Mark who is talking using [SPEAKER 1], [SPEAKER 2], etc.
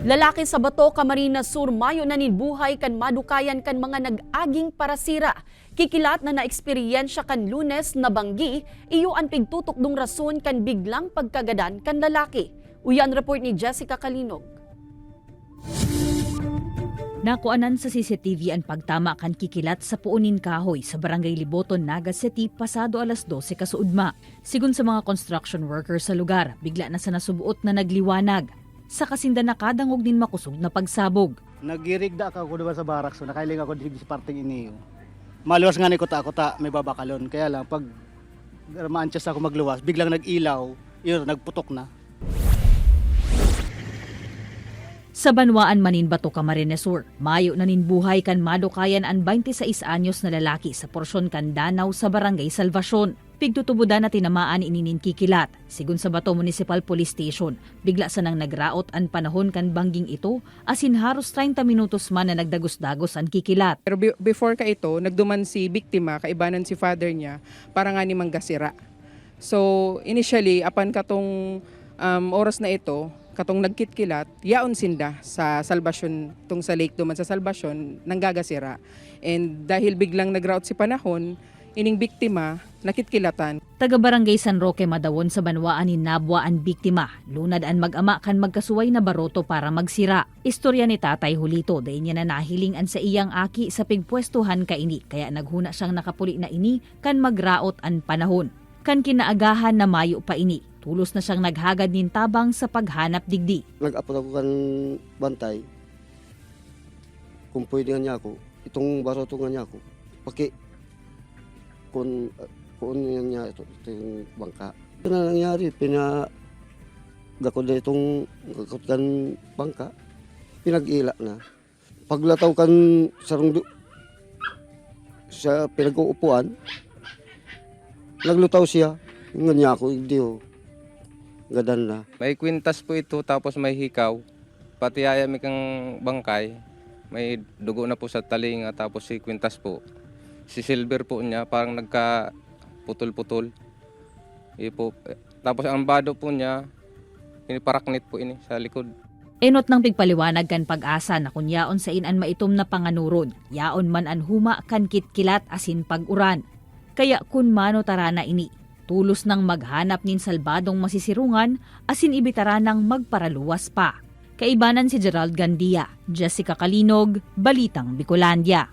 [SPEAKER 1] Lalaki sa Bato, Camarines Sur, mayo na nin buhay kan madukayan kan mga nag-aging parasira. Kikilat na naeksperyensya kan Lunes na banggi, iyo ang pigtutok dong rason kan biglang pagkagadan kan lalaki. Uyan report ni Jessica Kalinog.
[SPEAKER 2] Nakuanan sa CCTV ang pagtama kan kikilat sa Puunin Kahoy sa Barangay Liboton, Naga City pasado alas 12 kasuudma. Sigun sa mga construction workers sa lugar, bigla na sa nasubuot na nagliwanag. Sa kasinda nakadangog din makusog na pagsabog.
[SPEAKER 3] Nagirigda ako diba sa barak, so nakailing ako dito sa parting iniyo. Maluwas nga ni kuta may babakalon. Kaya lang, pag maansyas ako magluwas, biglang nag-ilaw, yun, nagputok na.
[SPEAKER 2] Sa Banwaan, Manin, Bato, Camarines Sur, mayo na ninbuhay kan madukayan ang 26 anyos na lalaki sa porsyon kan Danau sa Barangay Salvacion. Pigtutubudan na tinamaan ininin kikilat. Sigun sa Bato Municipal Police Station, bigla sa nang nagraot ang panahon kan bangging ito, asin haros 30 minutos man na nagdagos-dagos ang kikilat.
[SPEAKER 4] Pero before ka ito, nagduman si biktima, kaibanan si father niya, para nga ni manggasira. So initially, apan katong oras na ito, katong nagkitkilat, yaon sinda sa Salvacion, tung sa lake duman sa Salvacion, nanggagasira. And dahil biglang nagrout si panahon, ining biktima, nakitkilatan.
[SPEAKER 2] Taga-barangay San Roque Madawon sa Banwaan ni Nabwa ang biktima. Lunad ang mag-ama kan magkasuway na baroto para magsira. Istorya ni Tatay Julito, dahin niya na nahiling an sa iyang aki sa pigpwestuhan ka ini, kaya naghuna siyang nakapuli na ini kan magraot ang panahon. Kan kinaagahan na mayo pa ini, tulos na siyang naghagad nin tabang sa paghanap digdi.
[SPEAKER 5] Nag-apot ako kan bantay. Kung pwede nga niya ako, itong baroto nga niya ako, kung yan niya ito yung bangka. Ito na nangyari, pinagakot na itong gakot kan bangka, pinag-ila na. Paglataw kan sarong sa pinag-uupuan, naglutaw siya, yung niya ako, hindi ho. Gadan na.
[SPEAKER 6] May kwintas po ito tapos may hikaw. Pati ayami kang bangkay. May dugo na po sa talinga tapos si kwintas po. Si silver po niya parang nagka putol-putol. Tapos ang bado po niya, paraknit po ini sa likod.
[SPEAKER 2] Enot ng pigpaliwanag kan Pag-asa na kunyaon sa inan maitom na panganurod. Yaon man an huma kan kitkilat asin pag-uran. Kaya kun mano tarana ini, tulos nang maghanap nin salbadong masisirungan asin ibitara ng magparaluwas pa. Kaibanan si Gerald Gandia, Jessica Kalinog, Balitang Bicolandia.